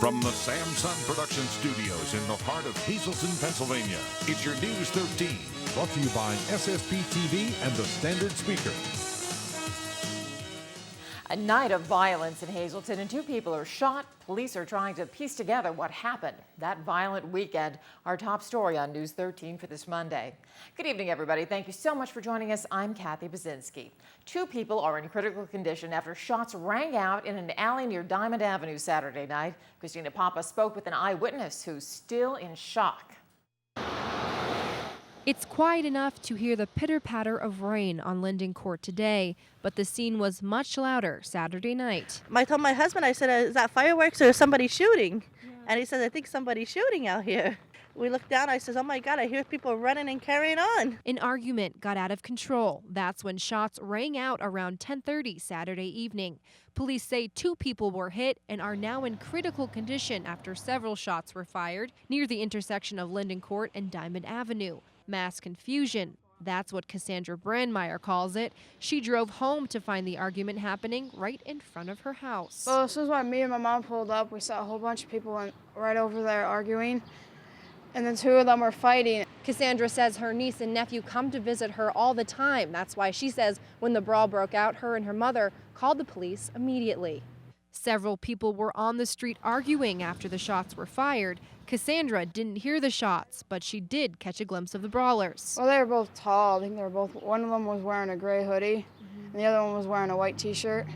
From the Samsung Production Studios in the heart of Hazleton, Pennsylvania, it's your News 13. Brought to you by SSPTV and the Standard Speaker. A night of violence in Hazleton and 2 people are shot. Police are trying to piece together what happened that violent weekend. Our top story on News 13 for this Monday. Good evening, everybody. Thank you so much for joining us. I'm Kathy Bazinski. 2 people are in critical condition after shots rang out in an alley near Diamond Avenue Saturday night. Christina Papa spoke with an eyewitness who's still in shock. It's quiet enough to hear the pitter-patter of rain on Linden Court today, but the scene was much louder Saturday night. I told my husband, I said, is that fireworks or somebody shooting? Yeah. And he says, I think somebody's shooting out here. We looked down, I says, oh my God, I hear people running and carrying on. An argument got out of control. That's when shots rang out around 10:30 Saturday evening. Police say 2 people were hit and are now in critical condition after several shots were fired near the intersection of Linden Court and Diamond Avenue. Mass confusion. That's what Cassandra Brandmeier calls it. She drove home to find the argument happening right in front of her house. Well, this is when me and my mom pulled up. We saw a whole bunch of people right over there arguing, and then 2 of them were fighting. Cassandra says her niece and nephew come to visit her all the time. That's why she says when the brawl broke out, her and her mother called the police immediately. Several people were on the street arguing after the shots were fired. Cassandra didn't hear the shots, but she did catch a glimpse of the brawlers. Well, they were both tall. I think they were both, one of them was wearing a gray hoodie, and the other one was wearing a white t-shirt.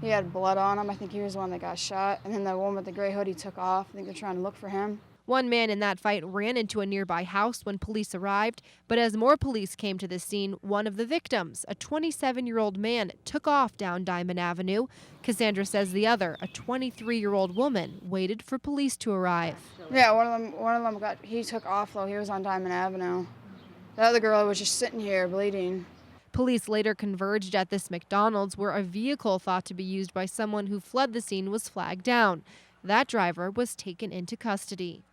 He had blood on him. I think he was the one that got shot. And then the one with the gray hoodie took off. I think they're trying to look for him. One man in that fight ran into a nearby house when police arrived, but as more police came to the scene, one of the victims, a 27-year-old man, took off down Diamond Avenue. Cassandra says the other, a 23-year-old woman, waited for police to arrive. Yeah, one of them he took off though. He was on Diamond Avenue. The other girl was just sitting here bleeding. Police later converged at this McDonald's where a vehicle thought to be used by someone who fled the scene was flagged down. That driver was taken into custody.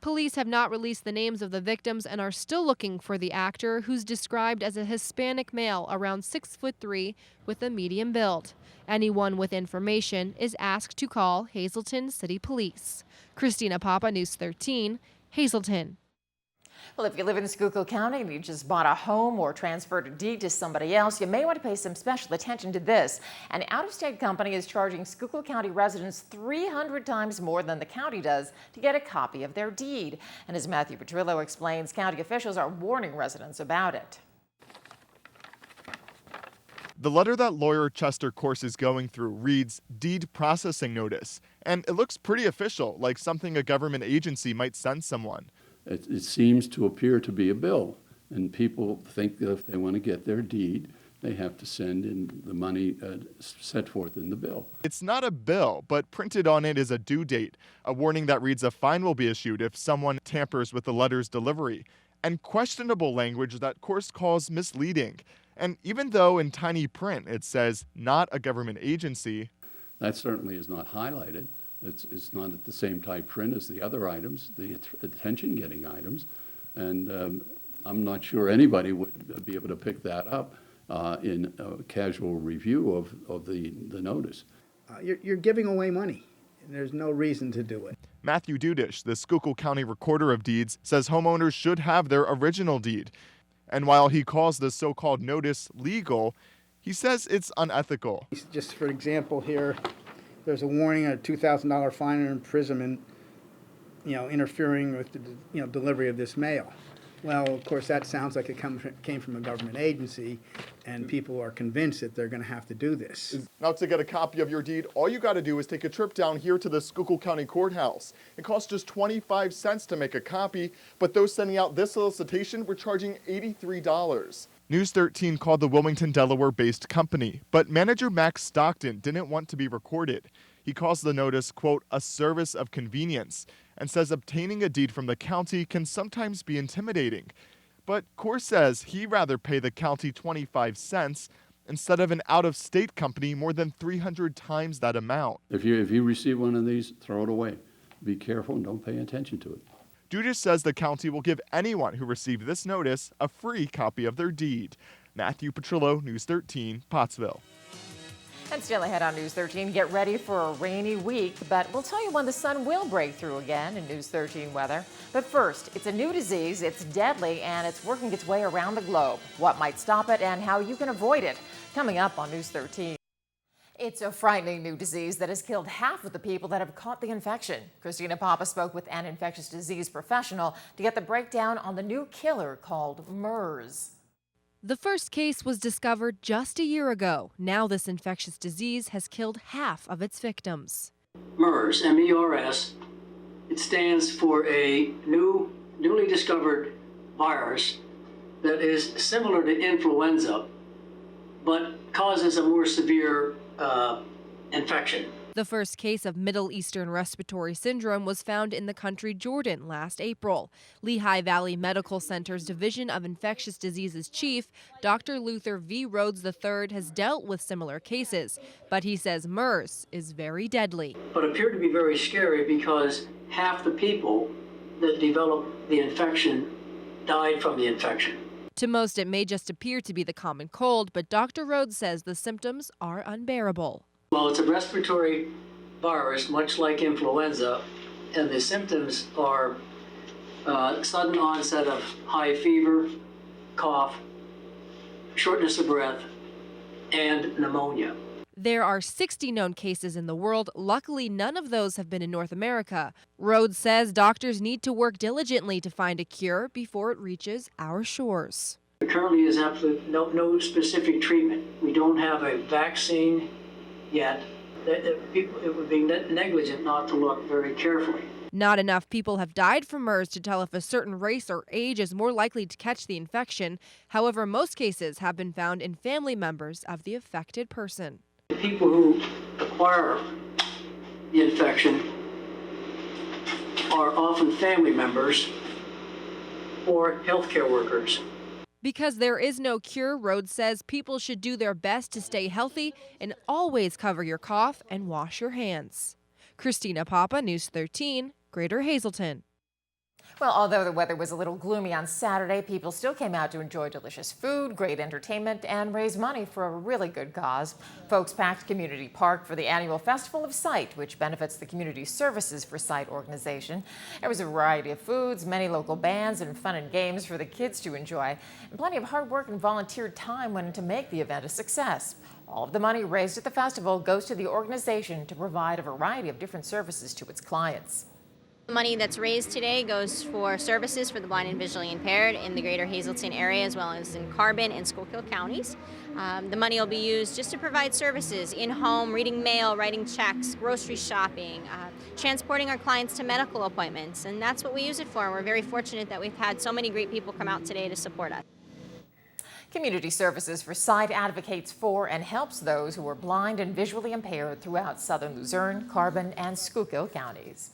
Police have not released the names of the victims and are still looking for the actor, who's described as a Hispanic male around 6'3" with a medium build. Anyone with information is asked to call Hazleton City Police. Christina Papa, News 13, Hazleton. Well, if you live in Schuylkill County and you just bought a home or transferred a deed to somebody else, you may want to pay some special attention to this. An out-of-state company is charging Schuylkill County residents 300 times more than the county does to get a copy of their deed. And as Matthew Petrillo explains, county officials are warning residents about it. The letter that lawyer Chester Corse is going through reads Deed Processing Notice, and it looks pretty official, like something a government agency might send someone. It seems to appear to be a bill, and people think that if they want to get their deed, they have to send in the money set forth in the bill. It's not a bill, but printed on it is a due date, a warning that reads a fine will be issued if someone tampers with the letter's delivery, and questionable language that Corse calls misleading. And even though in tiny print it says not a government agency, that certainly is not highlighted. It's not at the same type print as the other items, the attention-getting items, and I'm not sure anybody would be able to pick that up in a casual review of the notice. You're giving away money, and there's no reason to do it. Matthew Dudish, the Schuylkill County Recorder of Deeds, says homeowners should have their original deed. And while he calls the so-called notice legal, he says it's unethical. Just for example here, there's a warning, a $2,000 fine or imprisonment, interfering with the, delivery of this mail. Well, of course, that sounds like it came from a government agency, and people are convinced that they're going to have to do this. Now, to get a copy of your deed, all you got to do is take a trip down here to the Schuylkill County Courthouse. It costs just 25 cents to make a copy, but those sending out this solicitation were charging $83. News 13 called the Wilmington, Delaware-based company, but manager Max Stockton didn't want to be recorded. He calls the notice, quote, a service of convenience, and says obtaining a deed from the county can sometimes be intimidating. But Corse says he'd rather pay the county 25 cents instead of an out-of-state company more than 300 times that amount. If you receive one of these, throw it away. Be careful and don't pay attention to it. Dudish says the county will give anyone who received this notice a free copy of their deed. Matthew Petrillo, News 13, Pottsville. And still ahead on News 13, get ready for a rainy week, but we'll tell you when the sun will break through again in News 13 weather. But first, it's a new disease, it's deadly, and it's working its way around the globe. What might stop it and how you can avoid it, coming up on News 13. It's a frightening new disease that has killed half of the people that have caught the infection. Christina Papa spoke with an infectious disease professional to get the breakdown on the new killer called MERS. The first case was discovered just a year ago. Now this infectious disease has killed half of its victims. MERS, M-E-R-S, it stands for a newly discovered virus that is similar to influenza, but causes a more severe infection. The first case of Middle Eastern respiratory syndrome was found in the country Jordan last April. Lehigh Valley Medical Center's Division of Infectious Diseases chief, Dr. Luther V. Rhodes III, has dealt with similar cases, but he says MERS is very deadly. But appeared to be very scary because half the people that developed the infection died from the infection. To most, it may just appear to be the common cold, but Dr. Rhodes says the symptoms are unbearable. Well, it's a respiratory virus, much like influenza, and the symptoms are sudden onset of high fever, cough, shortness of breath, and pneumonia. There are 60 known cases in the world. Luckily, none of those have been in North America. Rhodes says doctors need to work diligently to find a cure before it reaches our shores. There currently is absolutely no specific treatment. We don't have a vaccine yet. It would be negligent not to look very carefully. Not enough people have died from MERS to tell if a certain race or age is more likely to catch the infection. However, most cases have been found in family members of the affected person. The people who acquire the infection are often family members or healthcare workers. Because there is no cure, Rhodes says people should do their best to stay healthy and always cover your cough and wash your hands. Christina Papa, News 13, Greater Hazleton. Well, although the weather was a little gloomy on Saturday, people still came out to enjoy delicious food, great entertainment, and raise money for a really good cause. Folks packed Community Park for the annual Festival of Sight, which benefits the Community Services for Sight organization. There was a variety of foods, many local bands, and fun and games for the kids to enjoy. And plenty of hard work and volunteer time went into make the event a success. All of the money raised at the festival goes to the organization to provide a variety of different services to its clients. The money that's raised today goes for services for the blind and visually impaired in the greater Hazleton area, as well as in Carbon and Schuylkill counties. The money will be used just to provide services in-home, reading mail, writing checks, grocery shopping, transporting our clients to medical appointments, and that's what we use it for. We're very fortunate that we've had so many great people come out today to support us. Community Services for Sight advocates for and helps those who are blind and visually impaired throughout southern Luzerne, Carbon, and Schuylkill counties.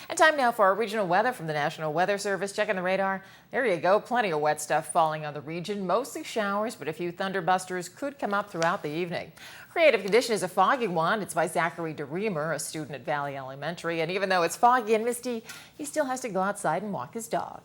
And time now for our regional weather from the National Weather Service. Checking the radar. There you go. Plenty of wet stuff falling on the region. Mostly showers, but a few thunderbusters could come up throughout the evening. Creative condition is a foggy one. It's by Zachary DeReamer, a student at Valley Elementary. And even though it's foggy and misty, he still has to go outside and walk his dog.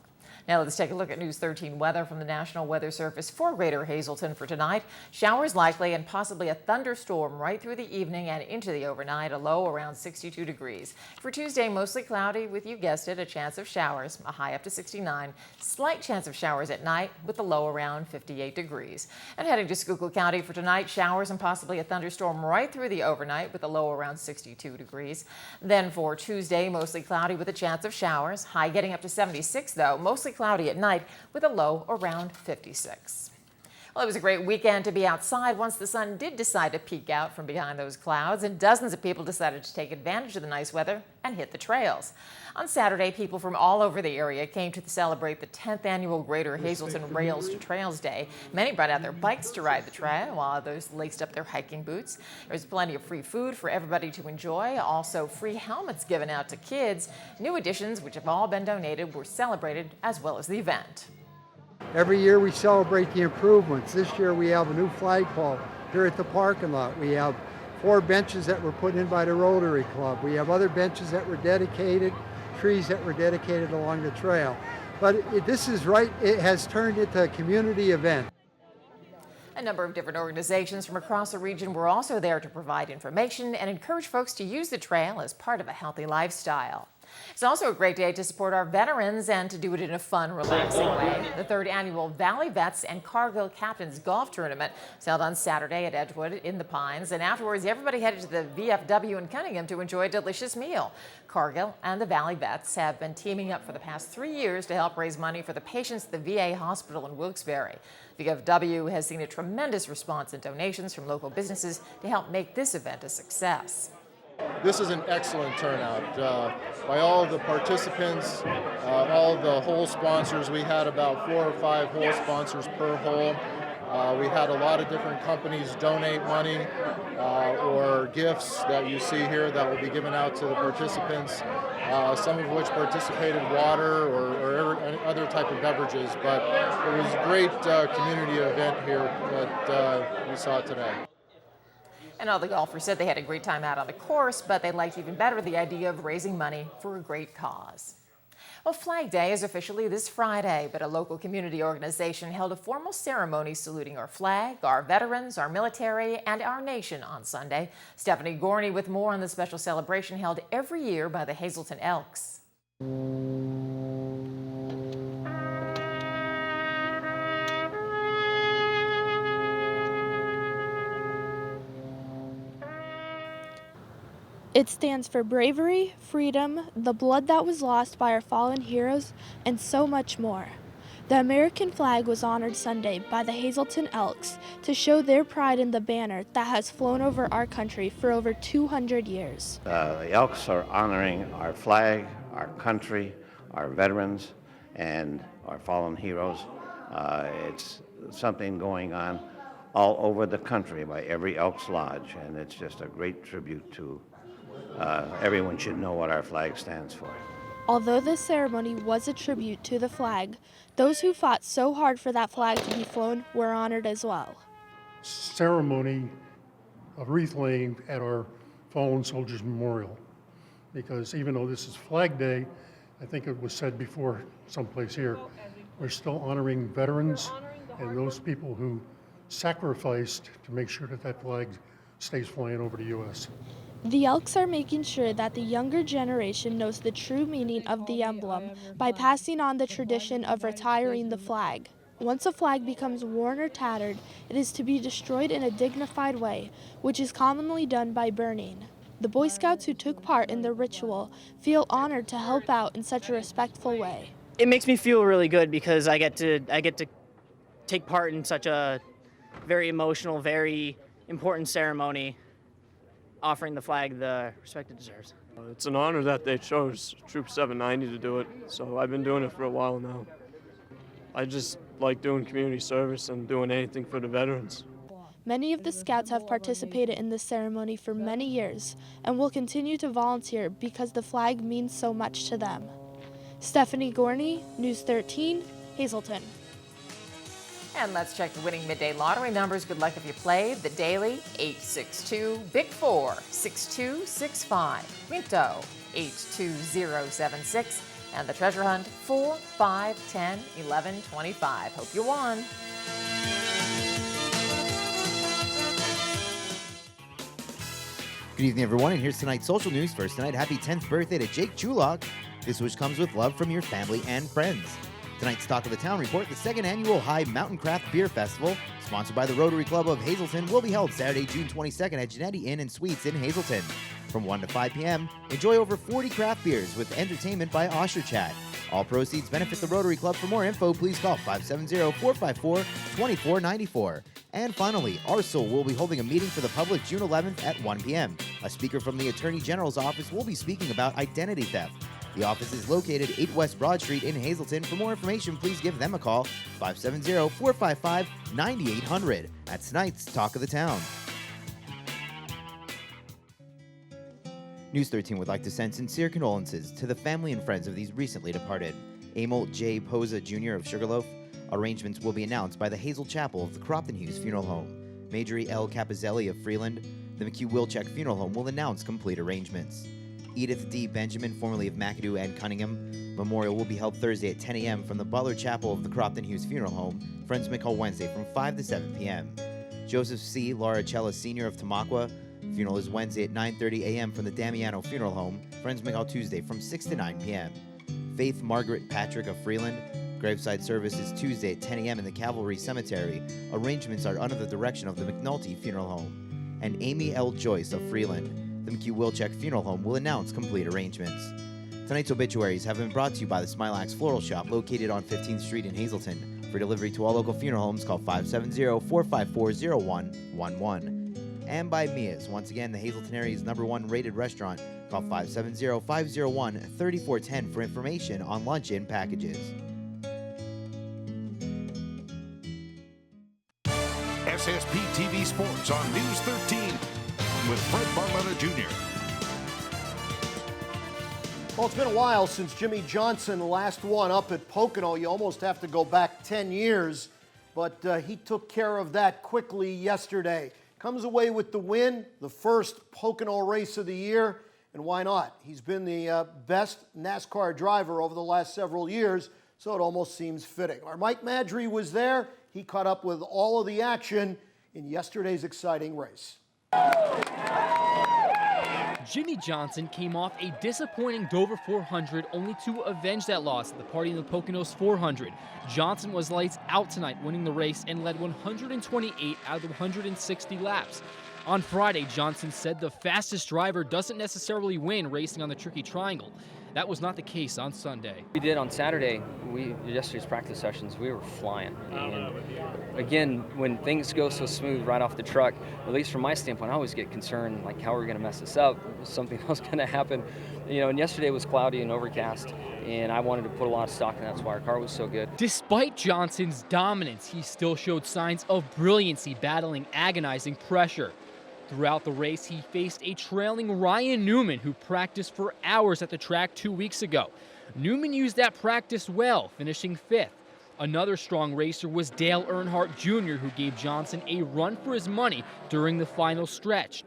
Now let's take a look at News 13 weather from the National Weather Service for Greater Hazleton for tonight. Showers likely and possibly a thunderstorm right through the evening and into the overnight, a low around 62 degrees. For Tuesday, mostly cloudy with, you guessed it, a chance of showers, a high up to 69. Slight chance of showers at night with a low around 58 degrees. And heading to Schuylkill County for tonight, showers and possibly a thunderstorm right through the overnight with a low around 62 degrees. Then for Tuesday, mostly cloudy with a chance of showers, high getting up to 76 though, mostly cloudy at night with a low around 56. Well, it was a great weekend to be outside once the sun did decide to peek out from behind those clouds, and dozens of people decided to take advantage of the nice weather and hit the trails. On Saturday, people from all over the area came to celebrate the 10th annual Greater Hazleton Rails to Trails Day. Many brought out their bikes to ride the trail, while others laced up their hiking boots. There was plenty of free food for everybody to enjoy, also free helmets given out to kids. New additions, which have all been donated, were celebrated as well as the event. Every year we celebrate the improvements. This year we have a new flagpole here at the parking lot. We have 4 benches that were put in by the Rotary Club. We have other benches that were dedicated, trees that were dedicated along the trail. But this is right, it has turned into a community event. A number of different organizations from across the region were also there to provide information and encourage folks to use the trail as part of a healthy lifestyle. It's also a great day to support our veterans and to do it in a fun, relaxing way. The third annual Valley Vets and Cargill Captains Golf Tournament was held on Saturday at Edgewood in the Pines, and afterwards everybody headed to the VFW in Cunningham to enjoy a delicious meal. Cargill and the Valley Vets have been teaming up for the past 3 years to help raise money for the patients at the VA hospital in Wilkes-Barre. VFW has seen a tremendous response in donations from local businesses to help make this event a success. This is an excellent turnout by all of the participants, all of the hole sponsors. We had about 4 or 5 hole sponsors per hole. We had a lot of different companies donate money or gifts that you see here that will be given out to the participants, some of which participated water or other type of beverages. But it was a great community event here that we saw today. And all the golfers said they had a great time out on the course, but they liked even better the idea of raising money for a great cause. Well, Flag Day is officially this Friday, but a local community organization held a formal ceremony saluting our flag, our veterans, our military, and our nation on Sunday. Stephanie Gorney with more on the special celebration held every year by the Hazleton Elks. It stands for bravery, freedom, the blood that was lost by our fallen heroes, and so much more. The American flag was honored Sunday by the Hazleton Elks to show their pride in the banner that has flown over our country for over 200 years. The Elks are honoring our flag, our country, our veterans, and our fallen heroes. It's something going on all over the country by every Elks Lodge, and it's just a great tribute to everyone should know what our flag stands for. Although this ceremony was a tribute to the flag, those who fought so hard for that flag to be flown were honored as well. Ceremony of wreath laying at our fallen soldiers memorial, because even though this is Flag Day, I think it was said before someplace here, we're still honoring veterans and those people who sacrificed to make sure that that flag stays flying over the U.S. The Elks are making sure that the younger generation knows the true meaning of the emblem by passing on the tradition of retiring the flag. Once a flag becomes worn or tattered, it is to be destroyed in a dignified way, which is commonly done by burning. The Boy Scouts who took part in the ritual feel honored to help out in such a respectful way. It makes me feel really good because I get to take part in such a very emotional, very important ceremony, offering the flag the respect it deserves. It's an honor that they chose Troop 790 to do it, so I've been doing it for a while now. I just like doing community service and doing anything for the veterans. Many of the Scouts have participated in this ceremony for many years and will continue to volunteer because the flag means so much to them. Stephanie Gorney, News 13, Hazleton. And let's check the winning midday lottery numbers. Good luck if you played. The daily, 862, Big 4, 6265, Quinto, 82076, and the treasure hunt, 4, 5, 10, 11, 25. Hope you won. Good evening, everyone, and here's tonight's social news. First tonight, happy 10th birthday to Jake Chulak. This wish comes with love from your family and friends. Tonight's Talk of the Town report, the second annual High Mountain Craft Beer Festival, sponsored by the Rotary Club of Hazleton, will be held Saturday, June 22nd at Genetti Inn and Suites in Hazleton. From 1 to 5 p.m., enjoy over 40 craft beers with entertainment by Osher Chat. All proceeds benefit the Rotary Club. For more info, please call 570-454-2494. And finally, Arcel will be holding a meeting for the public June 11th at 1 p.m. A speaker from the Attorney General's office will be speaking about identity theft. The office is located 8 West Broad Street in Hazleton. For more information, please give them a call, 570-455-9800. That's tonight's Talk of the Town. News 13 would like to send sincere condolences to the family and friends of these recently departed. Emil J. Poza Jr. of Sugarloaf. Arrangements will be announced by the Hazel Chapel of the Cropton Hughes Funeral Home. Majorie L. Capizelli of Freeland. The McHugh-Wilczek Funeral Home will announce complete arrangements. Edith D. Benjamin, formerly of McAdoo and Cunningham. Memorial will be held Thursday at 10 a.m. from the Butler Chapel of the Cropton Hughes Funeral Home. Friends may call Wednesday from 5 to 7 p.m. Joseph C. Laura Cella Sr. of Tamaqua. Funeral is Wednesday at 9:30 a.m. from the Damiano Funeral Home. Friends make out Tuesday from 6 to 9 p.m. Faith Margaret Patrick of Freeland. Graveside service is Tuesday at 10 a.m. in the Cavalry Cemetery. Arrangements are under the direction of the McNulty Funeral Home. And Amy L. Joyce of Freeland. The McHugh-Wilczek Funeral Home will announce complete arrangements. Tonight's obituaries have been brought to you by the Smilax Floral Shop located on 15th Street in Hazleton. For delivery to all local funeral homes, call 570-454-0111. And by Mia's, once again, the Hazleton area's #1 rated restaurant. Call 570-501-3410 for information on lunch-in packages. SSPTV Sports on News 13 with Fred Barletta Jr. Well, it's been a while since Jimmy Johnson last won up at Pocono. You almost have to go back 10 years, but he took care of that quickly yesterday. Comes away with the win, the first Pocono race of the year, and why not? He's been the best NASCAR driver over the last several years, so it almost seems fitting. Our Mike Madry was there. He caught up with all of the action in yesterday's exciting race. Jimmy Johnson came off a disappointing Dover 400 only to avenge that loss at the party in the Poconos 400. Johnson was lights out tonight, winning the race and led 128 out of the 160 laps. On Friday, Johnson said the fastest driver doesn't necessarily win racing on the tricky triangle. That was not the case on Sunday. We did on Saturday, yesterday's practice sessions, we were flying. And again, when things go so smooth right off the truck, at least from my standpoint, I always get concerned, like, how are we going to mess this up? Is something else going to happen? You know, and yesterday was cloudy and overcast, and I wanted to put a lot of stock in that, that's why our car was so good. Despite Johnson's dominance, he still showed signs of brilliancy, battling agonizing pressure. Throughout the race, he faced a trailing Ryan Newman, who practiced for hours at the track 2 weeks ago. Newman used that practice well, finishing 5th. Another strong racer was Dale Earnhardt Jr., who gave Johnson a run for his money during the final stretch.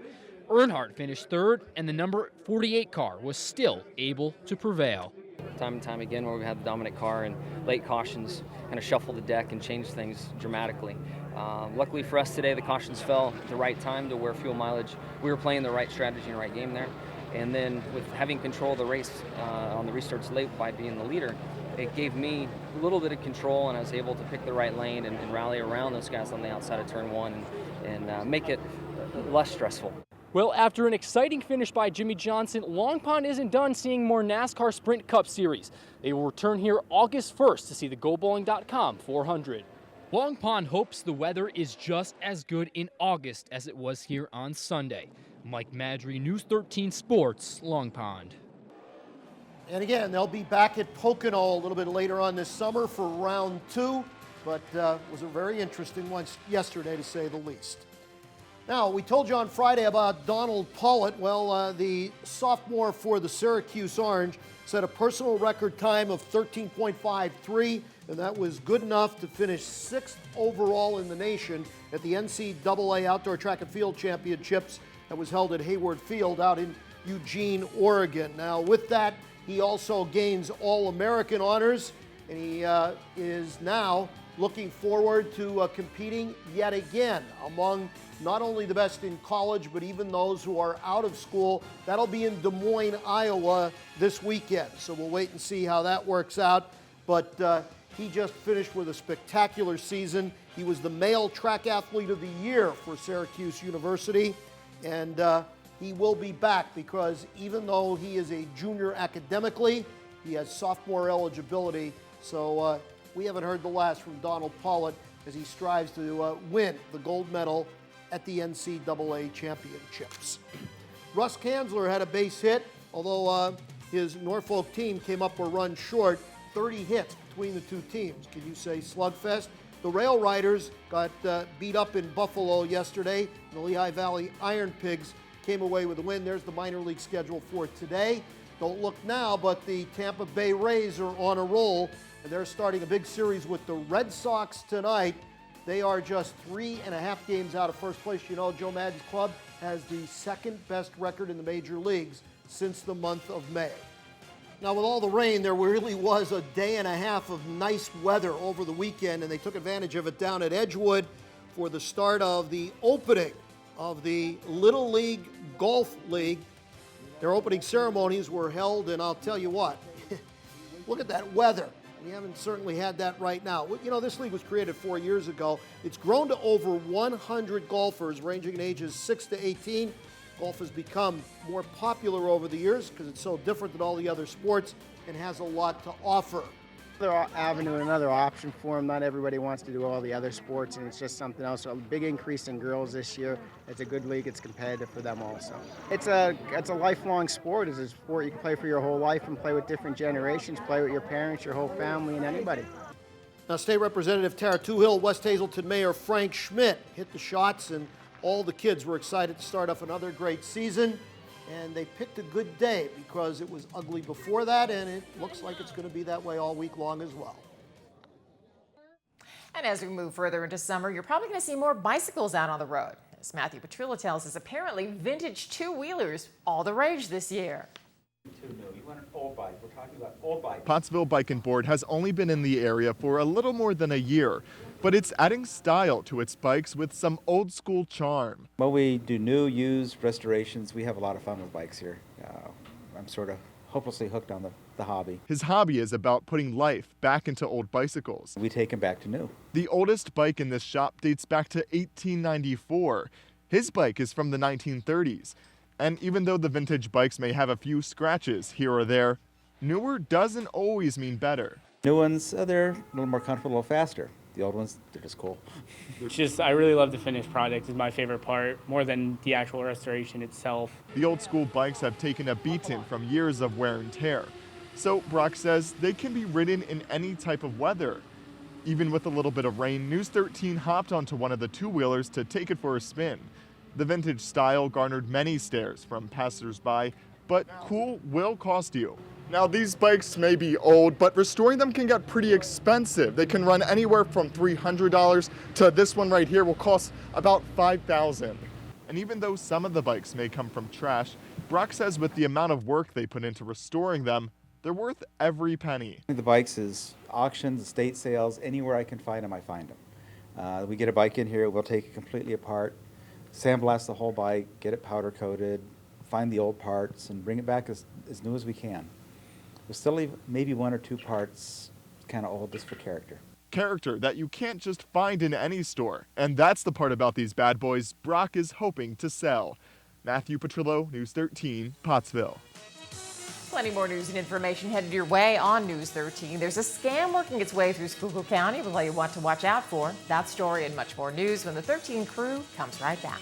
Earnhardt finished 3rd, and the number 48 car was still able to prevail. Time and time again where we had the dominant car and late cautions kind of shuffle the deck and change things dramatically. Luckily for us today, the cautions fell at the right time to where fuel mileage, we were playing the right strategy and right game there. And then with having control of the race on the restarts late by being the leader, it gave me a little bit of control, and I was able to pick the right lane and rally around those guys on the outside of turn 1 and make it less stressful. Well, after an exciting finish by Jimmy Johnson, Long Pond isn't done seeing more NASCAR Sprint Cup Series. They will return here August 1st to see the GoBowling.com 400. Long Pond hopes the weather is just as good in August as it was here on Sunday. Mike Madry, News 13 Sports, Long Pond. And again, they'll be back at Pocono a little bit later on this summer for round 2, but was a very interesting one yesterday, to say the least. Now, we told you on Friday about Donald Pollett. Well, the sophomore for the Syracuse Orange set a personal record time of 13.53, and that was good enough to finish 6th overall in the nation at the NCAA Outdoor Track and Field Championships that was held at Hayward Field out in Eugene, Oregon. Now, with that, he also gains All-American honors, and he is now looking forward to competing yet again among not only the best in college, but even those who are out of school. That'll be in Des Moines, Iowa this weekend. So we'll wait and see how that works out. But he just finished with a spectacular season. He was the male track athlete of the year for Syracuse University. And he will be back because even though he is a junior academically, he has sophomore eligibility. So we haven't heard the last from Donald Pollett as he strives to win the gold medal at the NCAA Championships. Russ Kanzler had a base hit, although his Norfolk team came up a run short. 30 hits between the two teams. Can you say slugfest? The Rail Riders got beat up in Buffalo yesterday, and the Lehigh Valley Iron Pigs came away with a win. There's the minor league schedule for today. Don't look now, but the Tampa Bay Rays are on a roll, and they're starting a big series with the Red Sox tonight. They are just 3.5 games out of first place. You know, Joe Maddon's club has the second best record in the major leagues since the month of May. Now, with all the rain, there really was a day and a half of nice weather over the weekend, and they took advantage of it down at Edgewood. for the start of the opening of the Little League Golf League. Their opening ceremonies were held, and I'll tell you what, look at that weather. We haven't certainly had that right now. You know, this league was created 4 years ago. It's grown to over 100 golfers ranging in ages 6 to 18. Golf has become more popular over the years because it's so different than all the other sports and has a lot to offer. Another avenue, another option for them. Not everybody wants to do all the other sports, and it's just something else. So a big increase in girls this year. It's a good league. It's competitive for them also. It's a lifelong sport. It's a sport you can play for your whole life and play with different generations, play with your parents, your whole family, and anybody. Now, State Representative Tara Toohill, West Hazleton Mayor Frank Schmidt hit the shots, and all the kids were excited to start off another great season. And they picked a good day because it was ugly before that, and it looks like it's going to be that way all week long as well. And as we move further into summer, you're probably going to see more bicycles out on the road. As Matthew Petrillo tells us, apparently vintage two-wheelers all the rage this year. You want an old bike. We're talking about old bikes. Pottsville Bike and Board has only been in the area for a little more than a year, but it's adding style to its bikes with some old school charm. Well, we do new, used, restorations. We have a lot of fun with bikes here. I'm sort of hopelessly hooked on the hobby. His hobby is about putting life back into old bicycles. We take them back to new. The oldest bike in this shop dates back to 1894. His bike is from the 1930s. And even though the vintage bikes may have a few scratches here or there, newer doesn't always mean better. New ones, they're a little more comfortable, a little faster. The old ones, they're just cool. I really love the finished product. Is my favorite part, more than the actual restoration itself. The old school bikes have taken a beating from years of wear and tear. So Brock says they can be ridden in any type of weather. Even with a little bit of rain, News 13 hopped onto one of the two-wheelers to take it for a spin. The vintage style garnered many stares from passers-by, but cool will cost you. Now, these bikes may be old, but restoring them can get pretty expensive. They can run anywhere from $300 to this one right here will cost about $5,000. And even though some of the bikes may come from trash, Brock says with the amount of work they put into restoring them, they're worth every penny. The bikes is auctions, estate sales, anywhere I can find them, I find them. We get a bike in here, we'll take it completely apart, sandblast the whole bike, get it powder coated, find the old parts, and bring it back as new as we can. We'll still leave maybe one or two parts kind of old just for character. Character that you can't just find in any store. And that's the part about these bad boys Brock is hoping to sell. Matthew Petrillo, News 13, Pottsville. Plenty more news and information headed your way on News 13. There's a scam working its way through Schuylkill County. We'll tell you what to watch out for. That story and much more news when the 13 crew comes right back.